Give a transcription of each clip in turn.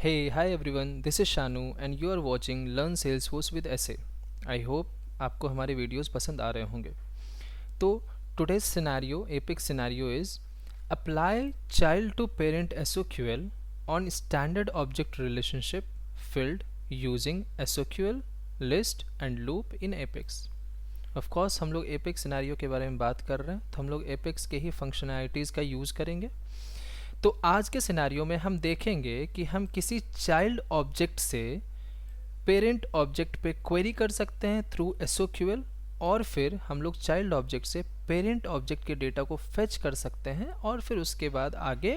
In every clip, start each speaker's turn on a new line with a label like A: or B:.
A: Hey, hi everyone, this is Shanu and you are watching Learn Salesforce with Essay. I hope आपको हमारे videos पसंद आ रहे होंगे. तो today's scenario, epic scenario is apply child to parent SOQL on standard object relationship filled using SOQL list and loop in Apex. Of course हम लोग apex scenario के बारे में बात कर रहे हैं, तो हम लोग एपेक्स के ही फंक्शनैलिटीज़ का यूज़ करेंगे. तो आज के सिनेरियो में हम देखेंगे कि हम किसी चाइल्ड ऑब्जेक्ट से पेरेंट ऑब्जेक्ट पे क्वेरी कर सकते हैं थ्रू एसओक्यूएल, और फिर हम लोग चाइल्ड ऑब्जेक्ट से पेरेंट ऑब्जेक्ट के डेटा को फेच कर सकते हैं और फिर उसके बाद आगे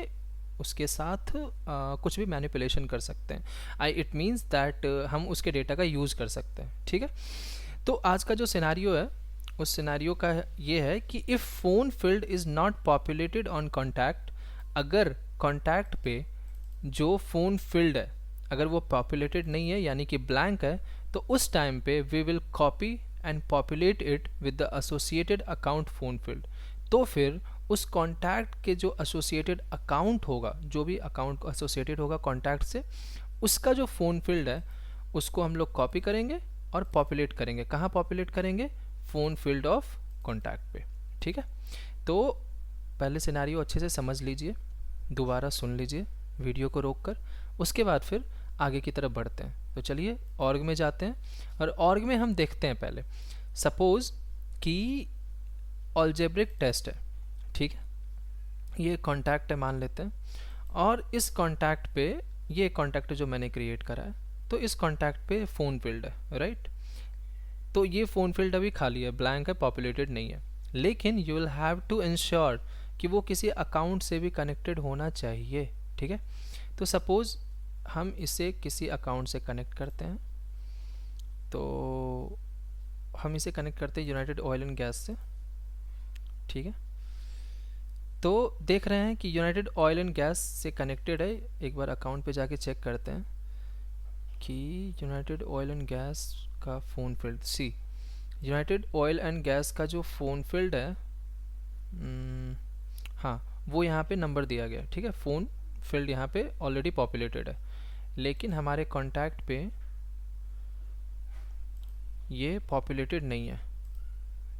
A: उसके साथ कुछ भी मैनिपुलेशन कर सकते हैं. इट मीन्स दैट हम उसके डेटा का यूज़ कर सकते हैं. ठीक है, तो आज का जो सिनेरियो है उस सिनेरियो का ये है कि if phone field is not populated on contact, अगर कॉन्टैक्ट पे जो फ़ोन फील्ड है अगर वो पॉपुलेटेड नहीं है यानी कि ब्लैंक है, तो उस टाइम पे we will copy and populate it with the associated account phone field. तो फिर उस कॉन्टैक्ट के जो एसोसिएटेड अकाउंट होगा, जो भी अकाउंट एसोसिएटेड होगा कॉन्टैक्ट से, उसका जो फ़ोन फील्ड है उसको हम लोग कॉपी करेंगे और पॉपुलेट करेंगे. कहाँ पॉपुलेट करेंगे? फ़ोन फील्ड ऑफ कॉन्टैक्ट पे. ठीक है, तो पहले सिनेरियो अच्छे से समझ लीजिए, दोबारा सुन लीजिए वीडियो को रोककर, उसके बाद फिर आगे की तरफ बढ़ते हैं. तो चलिए ऑर्ग में जाते हैं और ऑर्ग में हम देखते हैं पहले. सपोज़ कि अलजेब्रिक टेस्ट है. ठीक है, ये कॉन्टैक्ट है मान लेते हैं, और इस कॉन्टैक्ट पे ये कॉन्टैक्ट जो मैंने क्रिएट करा है, तो इस कॉन्टैक्ट पे फ़ोन फील्ड है, राइट. तो ये फ़ोन फील्ड अभी खाली है, ब्लैंक है, पॉपुलेटेड नहीं है. लेकिन you will have to ensure कि वो किसी अकाउंट से भी कनेक्टेड होना चाहिए. ठीक है, तो सपोज़ हम इसे किसी अकाउंट से कनेक्ट करते हैं. तो हम इसे कनेक्ट करते हैं यूनाइटेड ऑयल एंड गैस से. ठीक है, तो देख रहे हैं कि यूनाइटेड ऑयल एंड गैस से कनेक्टेड है. एक बार अकाउंट पे जाके चेक करते हैं कि यूनाइटेड ऑयल एंड गैस का phone field, see United Oil and Gas का जो फ़ोन फील्ड है, हाँ वो यहाँ पे नंबर दिया गया. ठीक है, फ़ोन फील्ड यहाँ पे ऑलरेडी पॉपुलेटेड है, लेकिन हमारे कॉन्टैक्ट पे ये पॉपुलेटेड नहीं है.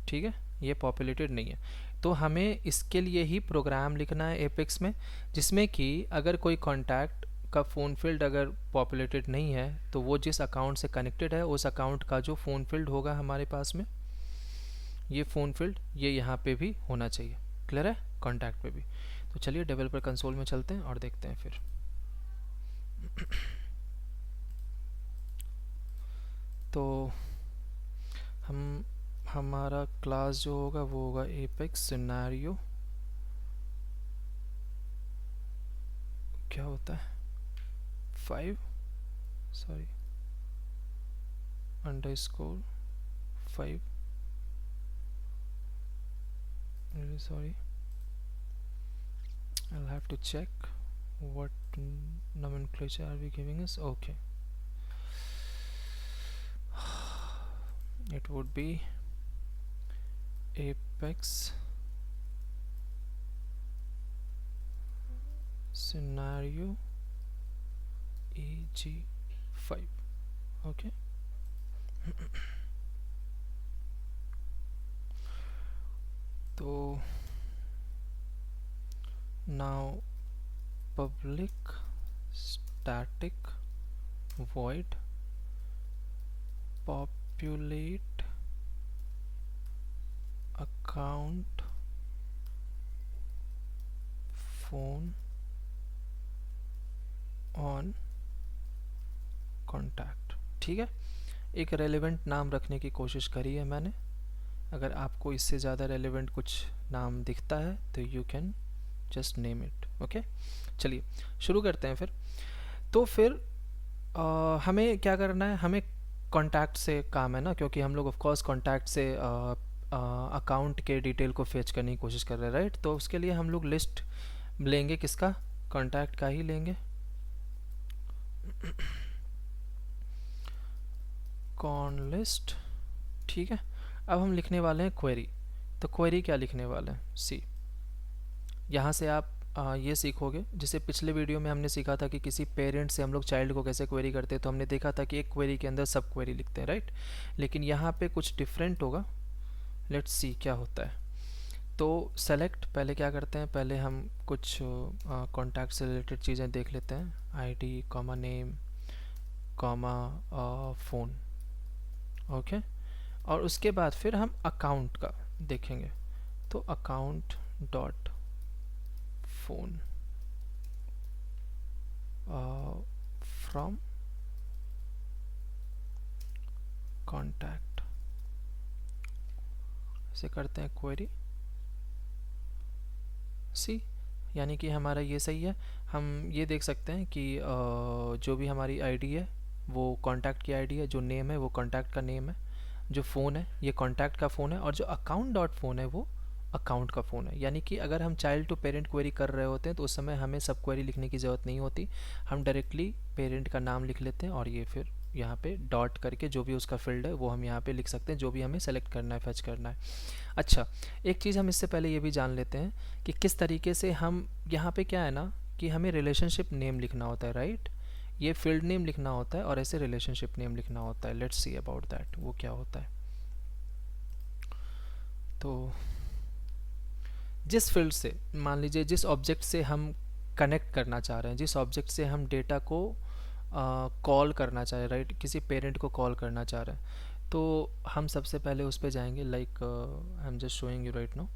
A: ठीक है, ये पॉपुलेटेड नहीं है. तो हमें इसके लिए ही प्रोग्राम लिखना है एपेक्स में, जिसमें कि अगर कोई कॉन्टैक्ट का फ़ोन फील्ड अगर पॉपुलेटेड नहीं है, तो वो जिस अकाउंट से कनेक्टेड है उस अकाउंट का जो फ़ोन फील्ड होगा हमारे पास में, ये फ़ोन फील्ड ये यहाँ पे भी होना चाहिए. क्लियर है? कॉन्टैक्ट पे भी. तो चलिए डेवलपर कंसोल में चलते हैं और देखते हैं फिर. तो हमारा क्लास जो होगा वो होगा एपेक्स सिनेरियो. क्या होता है 5 sorry underscore 5 really sorry, I'll have to check what nomenclature are we giving us. Okay, it would be apex scenario eg5. okay. तो now public static void populate account phone on contact. ठीक है, एक relevant नाम रखने की कोशिश करी है मैंने. अगर आपको इससे ज़्यादा रेलेवेंट कुछ नाम दिखता है तो you can just name it. Okay, चलिए शुरू करते हैं फिर. तो फिर हमें क्या करना है, हमें कॉन्टैक्ट से काम है ना, क्योंकि हम लोग ऑफ कोर्स कॉन्टैक्ट से अकाउंट के डिटेल को फेच करने की कोशिश कर रहे हैं, राइट. तो उसके लिए हम लोग लिस्ट लेंगे, किसका? कॉन्टैक्ट का ही लेंगे. Con list. ठीक है, अब हम लिखने वाले हैं क्वेरी. तो क्वेरी क्या लिखने वाले हैं? सी, यहाँ से आप ये सीखोगे। जैसे पिछले वीडियो में हमने सीखा था कि किसी पेरेंट से हम लोग चाइल्ड को कैसे क्वेरी करते हैं, तो हमने देखा था कि एक क्वेरी के अंदर सब क्वेरी लिखते हैं, राइट। लेकिन यहाँ पे कुछ डिफरेंट होगा। लेट्स सी क्या होता है। तो सेलेक्ट पहले क्या करते हैं, पहले हम कुछ कॉन्टैक्ट से रिलेटेड चीज़ें देख लेते हैं। ID comma name comma phone, okay. और उसके बाद फिर हम अकाउंट का देखेंगे। तो account dot phone from contact से करते हैं क्वेरी सी, यानी कि हमारा ये सही है। हम ये देख सकते हैं कि जो भी हमारी आईडी है वो कॉन्टैक्ट की आईडी है, जो नेम है वो कॉन्टैक्ट का नेम है, जो फ़ोन है ये कॉन्टैक्ट का फ़ोन है, और जो अकाउंट डॉट फ़ोन है वो अकाउंट का फ़ोन है। यानी कि अगर हम चाइल्ड टू पेरेंट क्वेरी कर रहे होते हैं तो उस समय हमें सब क्वेरी लिखने की ज़रूरत नहीं होती। हम डायरेक्टली पेरेंट का नाम लिख लेते हैं और ये फिर यहाँ पे डॉट करके जो भी उसका फील्ड है वो हम यहाँ पे लिख सकते हैं, जो भी हमें सेलेक्ट करना है, फेच करना है। अच्छा, एक चीज़ हम इससे पहले ये भी जान लेते हैं कि किस तरीके से हम यहाँ पे क्या है ना कि हमें रिलेशनशिप नेम लिखना होता है, राइट। ये फील्ड नेम लिखना होता है और ऐसे रिलेशनशिप नेम लिखना होता है। लेट्स सी अबाउट दैट, वो क्या होता है। तो जिस फील्ड से, मान लीजिए जिस ऑब्जेक्ट से हम कनेक्ट करना चाह रहे हैं, जिस ऑब्जेक्ट से हम डेटा को कॉल करना चाह रहे हैं, राइट, किसी पेरेंट को कॉल करना चाह रहे हैं, तो हम सबसे पहले उस पर जाएंगे। Like I am just showing you right now.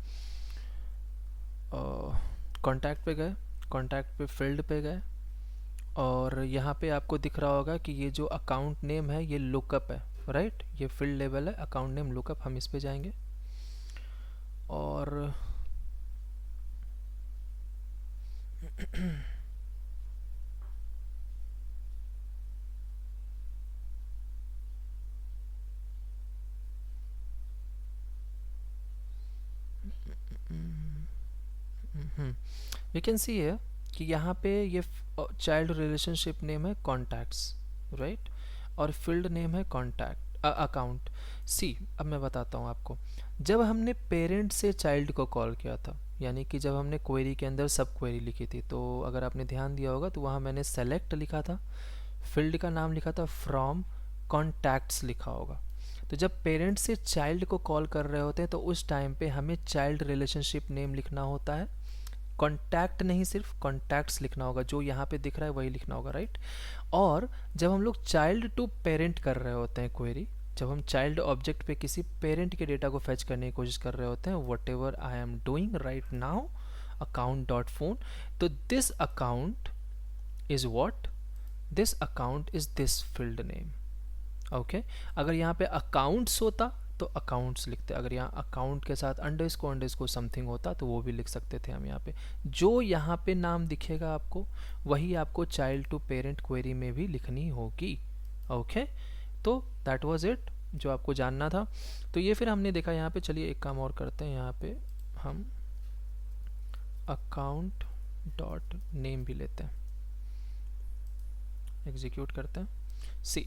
A: Contact पे गए, कॉन्टैक्ट पे फील्ड पे गए, और यहाँ पे आपको दिख रहा होगा कि ये जो अकाउंट नेम है ये लुकअप है, राइट। ये फील्ड लेवल है, अकाउंट नेम लुकअप। हम इस पे जाएंगे और वी कैन सी है कि यहाँ पे ये चाइल्ड रिलेशनशिप नेम है कॉन्टैक्ट्स, राइट, और फील्ड नेम है कॉन्टैक्ट अकाउंट। सी, अब मैं बताता हूँ आपको। जब हमने पेरेंट से चाइल्ड को कॉल किया था, यानी कि जब हमने क्वेरी के अंदर सब क्वेरी लिखी थी, तो अगर आपने ध्यान दिया होगा तो वहाँ मैंने सेलेक्ट लिखा था, फील्ड का नाम लिखा था फ्रॉम कॉन्टैक्ट्स लिखा होगा। तो जब पेरेंट से चाइल्ड को कॉल कर रहे होते हैं तो उस टाइम पे हमें चाइल्ड रिलेशनशिप नेम लिखना होता है। कॉन्टैक्ट नहीं, सिर्फ कॉन्टैक्ट्स लिखना होगा, जो यहाँ पे दिख रहा है वही लिखना होगा, राइट। और जब हम लोग चाइल्ड टू पेरेंट कर रहे होते हैं क्वेरी, जब हम चाइल्ड ऑब्जेक्ट पे किसी पेरेंट के डेटा को फेच करने की कोशिश कर रहे होते हैं, whatever I am doing right now, account dot phone, तो this account is what, this account is this field name, okay. अगर यहाँ पे अकाउंट्स होता तो अकाउंट्स लिखते, अगर यहाँ अकाउंट के साथ अंडरस्कोर समथिंग होता तो वो भी लिख सकते थे हम यहाँ पे। जो यहाँ पे नाम दिखेगा आपको वही आपको चाइल्ड टू पेरेंट क्वेरी में भी लिखनी होगी, ओके। तो दैट वाज इट जो आपको जानना था। तो ये फिर हमने देखा यहाँ पे। चलिए एक काम और करते हैं, यहाँ पे हम अकाउंट डॉट नेम भी लेते हैं, एग्जीक्यूट करते हैं। सी,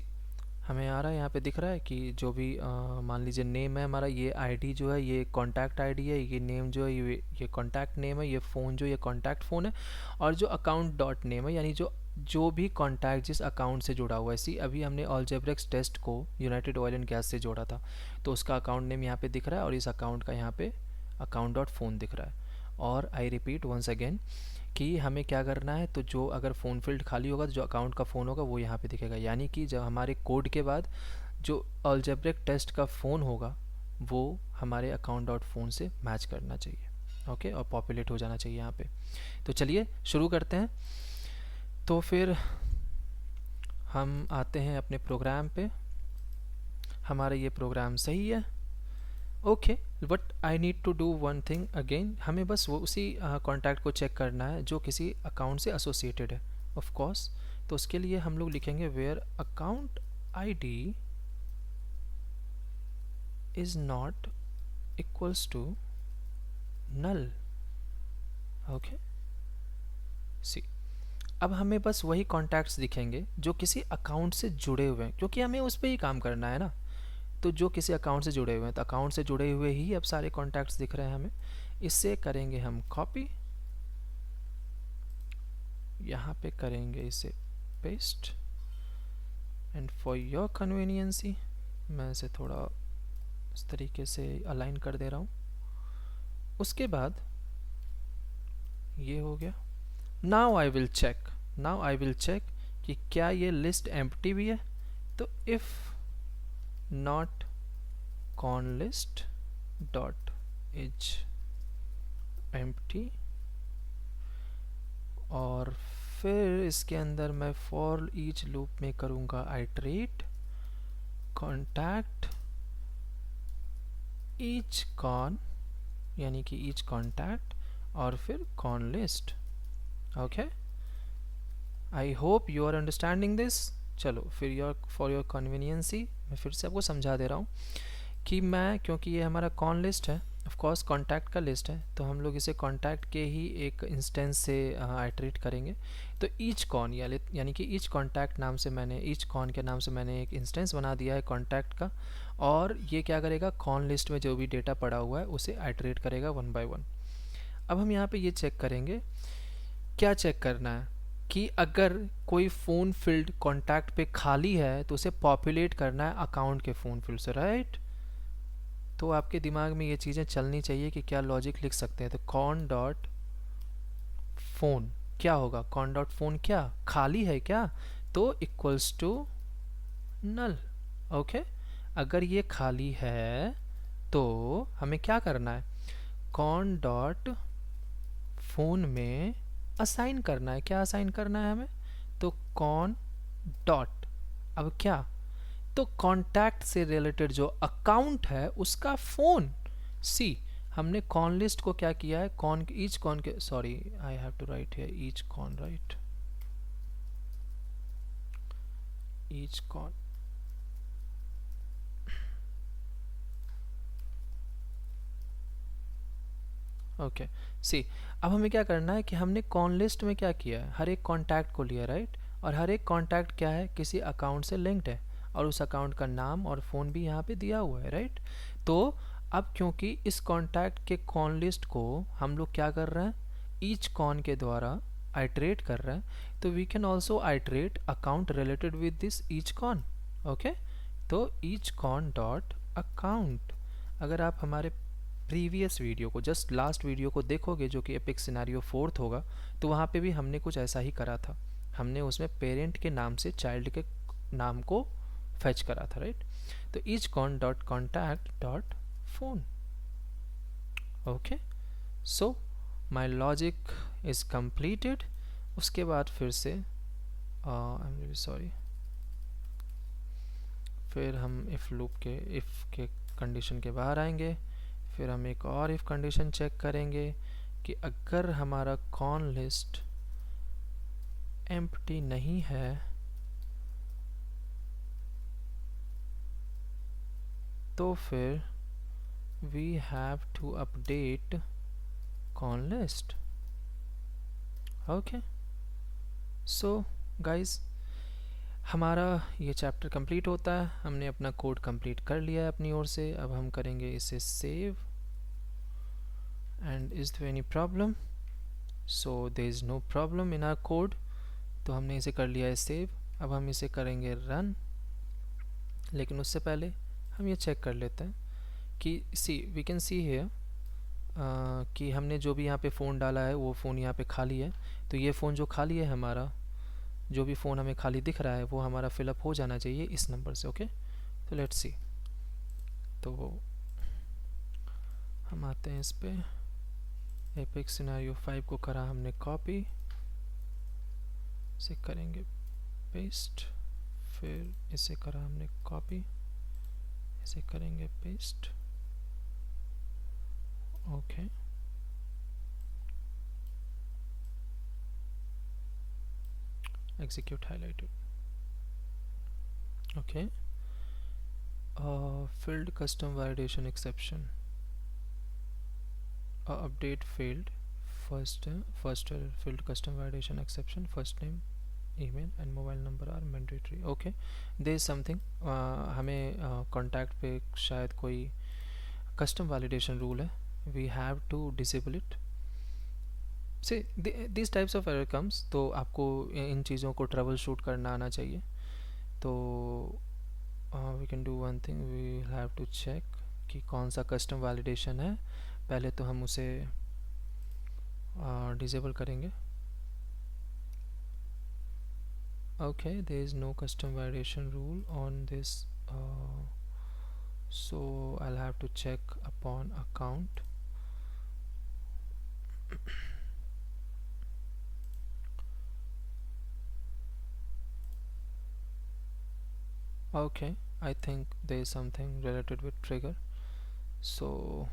A: हमें आ रहा है यहाँ पे दिख रहा है कि जो भी मान लीजिए नेम है हमारा, ये आईडी जो है ये कॉन्टैक्ट आईडी है, ये नेम जो है ये कॉन्टैक्ट नेम है, ये फ़ोन जो ये कॉन्टैक्ट फ़ोन है, और जो अकाउंट डॉट नेम है यानी जो भी कॉन्टैक्ट जिस अकाउंट से जुड़ा हुआ है। सी, अभी हमने ऑलजेब्रिक्स टेस्ट को यूनाइटेड ऑयल एंड गैस से जोड़ा था, तो उसका अकाउंट नेम यहाँ पे दिख रहा है और इस अकाउंट का यहाँ पे अकाउंट डॉट फ़ोन दिख रहा है। और आई रिपीट वंस अगेन कि हमें क्या करना है, तो जो अगर फ़ोन फील्ड खाली होगा तो जो अकाउंट का फ़ोन होगा वो यहाँ पे दिखेगा, यानी कि जब हमारे कोड के बाद जो अलजेब्रिक टेस्ट का फ़ोन होगा वो हमारे अकाउंट डॉट फ़ोन से मैच करना चाहिए, ओके, और पॉपुलेट हो जाना चाहिए यहाँ पे। तो चलिए शुरू करते हैं। तो फिर हम आते हैं अपने प्रोग्राम पे। हमारा ये प्रोग्राम सही है, okay, but I need to do one thing again. हमें बस वो उसी कॉन्टैक्ट को चेक करना है जो किसी अकाउंट से एसोसिएटेड है, ऑफ कोर्स। तो उसके लिए हम लोग लिखेंगे where account ID is not equals to null, okay. See, अब हमें बस वही कॉन्टैक्ट्स दिखेंगे जो किसी अकाउंट से जुड़े हुए हैं, क्योंकि हमें उस पर ही काम करना है ना। तो जो किसी अकाउंट से जुड़े हुए हैं, तो अकाउंट से जुड़े हुए ही अब सारे कॉन्टैक्ट्स दिख रहे हैं हमें। इससे करेंगे हम कॉपी यहाँ पे करेंगे इसे paste, and for your conveniences मैं इसे थोड़ा इस तरीके से अलाइन कर दे रहा हूँ। उसके बाद ये हो गया। नाउ आई विल चेक कि क्या ये लिस्ट एम्प्टी भी है। तो if not con list dot is empty, और फिर इसके अंदर मैं फॉर ईच लूप में करूँगा आइटरेट कॉन्टैक्ट ईच कॉन, यानी कि ईच कॉन्टैक्ट, और फिर con list. Okay, I hope you are understanding this. चलो फिर फॉर योर कन्वीनियंसी मैं फिर से आपको समझा दे रहा हूँ कि मैं, क्योंकि ये हमारा कॉन लिस्ट है, ऑफ कोर्स कॉन्टैक्ट का लिस्ट है, तो हम लोग इसे कॉन्टैक्ट के ही एक इंस्टेंस से आइटरेट करेंगे। तो ईच कॉन यानी कि ईच कॉन्टैक्ट नाम से मैंने, ईच कॉन के नाम से मैंने एक इंस्टेंस बना दिया है कॉन्टैक्ट का, और ये क्या करेगा, कॉन लिस्ट में जो भी डेटा पड़ा हुआ है उसे आइटरेट करेगा वन बाय वन। अब हम यहाँ पे ये चेक करेंगे, क्या चेक करना है कि अगर कोई फ़ोन फील्ड कॉन्टैक्ट पे खाली है तो उसे पॉपुलेट करना है अकाउंट के फ़ोन फील्ड से, राइट। तो आपके दिमाग में ये चीज़ें चलनी चाहिए कि क्या लॉजिक लिख सकते हैं। तो कॉन डॉट फोन क्या होगा, कॉन डॉट फोन क्या खाली है क्या, तो इक्वल्स टू नल। ओके, अगर ये खाली है तो हमें क्या करना है, कॉन डॉट फोन में असाइन करना है। क्या असाइन करना है हमें, तो कॉन डॉट, अब क्या, तो कॉन्टैक्ट से रिलेटेड जो अकाउंट है उसका फ़ोन। सी, हमने कॉन लिस्ट को क्या किया है, कॉन ईच कॉन के, sorry I have to write here each con, right, each con, okay. See, अब हमें क्या करना है कि हमने कॉन लिस्ट में क्या किया है, हर एक कॉन्टैक्ट को लिया, राइट, और हर एक कॉन्टैक्ट क्या है, किसी अकाउंट से लिंक्ड है, और उस अकाउंट का नाम और फ़ोन भी यहाँ पे दिया हुआ है, राइट। तो अब क्योंकि इस कॉन्टैक्ट के कॉन लिस्ट को हम लोग क्या कर रहे हैं, ईच कॉन के द्वारा आइटरेट कर रहे हैं, तो we can also iterate account related with this each con. Okay, तो ईच कॉन डॉट अकाउंट, अगर आप हमारे प्रीवियस वीडियो को, जस्ट लास्ट वीडियो को देखोगे जो कि एपिक सिनेरियो 4 होगा, तो वहाँ पे भी हमने कुछ ऐसा ही करा था। हमने उसमें पेरेंट के नाम से चाइल्ड के नाम को फेच करा था, राइट। तो each con dot contact dot phone. Okay, so my logic is completed. उसके बाद फिर से आई एम रियली सॉरी, फिर हम इफ़ लूप के इफ़ के कंडीशन के बाहर आएंगे, फिर हम एक और इफ़ कंडीशन चेक करेंगे कि अगर हमारा कॉन लिस्ट एम्प्टी नहीं है तो फिर we have to update con list. Okay, so guys, हमारा ये चैप्टर कंप्लीट होता है, हमने अपना कोड कंप्लीट कर लिया है अपनी ओर से। अब हम करेंगे इसे save, and is there any problem, so there is no problem in our code. तो हमने इसे कर लिया है सेव। अब हम इसे करेंगे रन, लेकिन उससे पहले हम ये चेक कर लेते हैं कि वी कैन सी हियर कि हमने जो भी यहाँ पे फ़ोन डाला है वो फ़ोन यहाँ पे खाली है। तो ये फ़ोन जो खाली है, हमारा जो भी फ़ोन हमें खाली दिख रहा है वो हमारा फिलअप हो जाना चाहिए इस नंबर से। ओके, तो लेट्स सी। तो हम आते हैं इस पे, एपिक सिनेरियो 5 को करा हमने कॉपी, इसे करेंगे पेस्ट, फिर इसे करा हमने कॉपी, इसे करेंगे paste. Okay, execute highlighted. Okay, filled custom validation exception, update failed, first filled custom validation exception, first name, email and mobile number are mandatory. Okay, there is something, हमें contact पे शायद कोई custom validation rule है, we have to disable it. से this types of error comes, तो आपको इन चीज़ों को ट्रबल शूट करना आना चाहिए। तो we can do one thing, we have to check कि कौन सा कस्टम वैलिडेशन है। पहले तो हम उसे डिसेबल करेंगे। Okay, there is no custom validation rule on this, so I'll have to check upon account. Okay, I think there is something related with trigger, so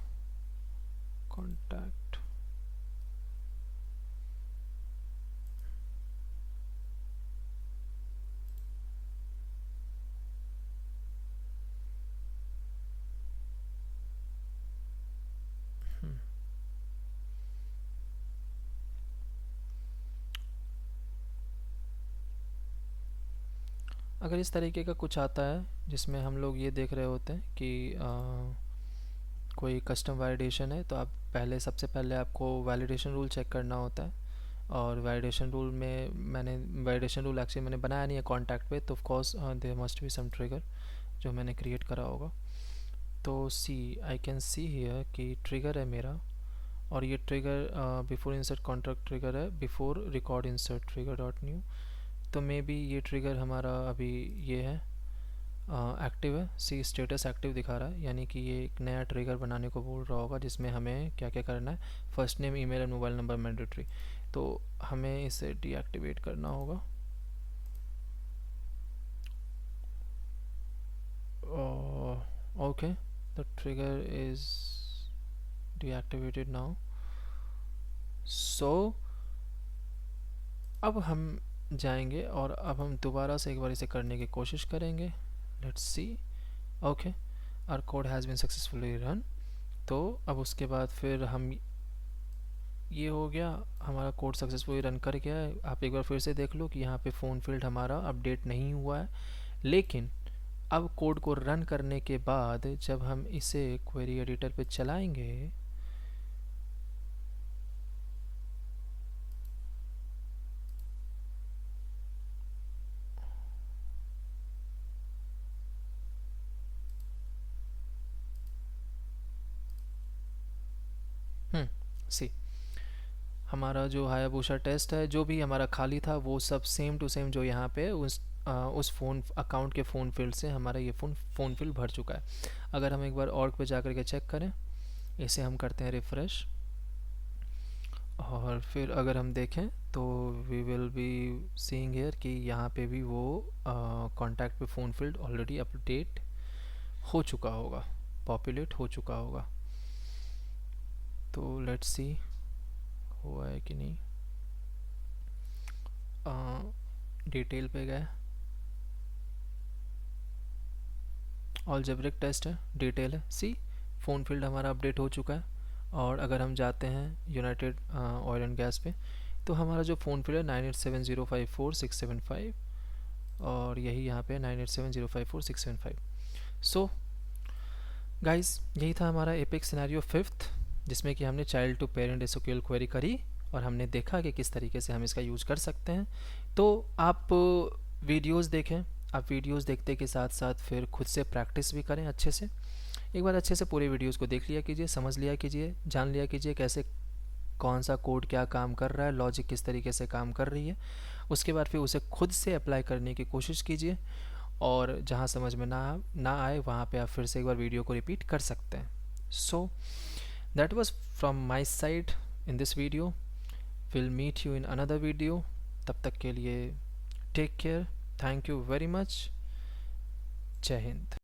A: contact. hmm. अगर इस तरीके का कुछ आता है जिसमें हम लोग ये देख रहे होते हैं कि कोई कस्टम वैलिडेशन है, तो आप पहले सबसे पहले आपको वैलिडेशन रूल चेक करना होता है। और वैलिडेशन रूल में वैलिडेशन रूल एक्चुअली मैंने बनाया नहीं है कॉन्टैक्ट पे, तो of course there must be some trigger जो मैंने क्रिएट करा होगा। तो see I can see here कि ट्रिगर है मेरा, और ये trigger before insert contract trigger है, before record insert trigger dot new. तो मे बी ये ट्रिगर हमारा अभी ये है एक्टिव है। सी स्टेटस एक्टिव दिखा रहा है, यानी कि ये एक नया ट्रिगर बनाने को बोल रहा होगा जिसमें हमें क्या क्या करना है। First name, email and mobile number mandatory, तो हमें इसे डीएक्टिवेट करना होगा। Okay, the trigger is deactivated now. So अब हम जाएंगे और अब हम दोबारा से एक बार इसे करने की कोशिश करेंगे। Let's see. Okay, our code has been successfully run. तो अब उसके बाद फिर हम, ये हो गया हमारा कोड सक्सेसफुली रन कर गया है। आप एक बार फिर से देख लो कि यहाँ पे फ़ोन फील्ड हमारा अपडेट नहीं हुआ है, लेकिन अब कोड को रन करने के बाद जब हम इसे क्वेरी एडिटर पे चलाएंगे, सी हमारा जो हायाबुसा टेस्ट है, जो भी हमारा खाली था वो सब सेम टू सेम जो यहाँ पे उस फ़ोन अकाउंट के फ़ोन फील्ड से हमारा ये फ़ोन फील्ड भर चुका है। अगर हम एक बार ऑर्ग पे जा कर के चेक करें, इसे हम करते हैं रिफ़्रेश, और फिर अगर हम देखें तो we will be seeing here कि यहाँ पे भी वो कॉन्टैक्ट पे फ़ोन फील्ड ऑलरेडी अपडेट हो चुका होगा, पॉपुलेट हो चुका होगा। तो लेट्स सी हुआ है कि नहीं। डिटेल पे गए, ऑलजेब्रिक टेस्ट है, डिटेल है, सी फ़ोन फील्ड हमारा अपडेट हो चुका है। और अगर हम जाते हैं यूनाइटेड ऑयल एंड गैस पे, तो हमारा जो फ़ोन फील्ड है 987054 675, और यही यहाँ पे 987054 675। सो गाइस, यही था हमारा एपिक सिनेरियो 5th, जिसमें कि हमने child to parent SQL query करी और हमने देखा कि किस तरीके से हम इसका यूज़ कर सकते हैं। तो आप वीडियोस देखें, आप वीडियोस देखते के साथ साथ फिर खुद से प्रैक्टिस भी करें अच्छे से। एक बार अच्छे से पूरे वीडियोस को देख लिया कीजिए, समझ लिया कीजिए, जान लिया कीजिए कैसे कौन सा कोड क्या काम कर रहा है, लॉजिक किस तरीके से काम कर रही है। उसके बाद फिर उसे खुद से अप्लाई करने की कोशिश कीजिए, और जहाँ समझ में ना आए वहाँ पे आप फिर से एक बार वीडियो को रिपीट कर सकते हैं। So that was from my side in this video. Will meet you in another video. तब तक के लिए take care, thank you very much, जय हिंद।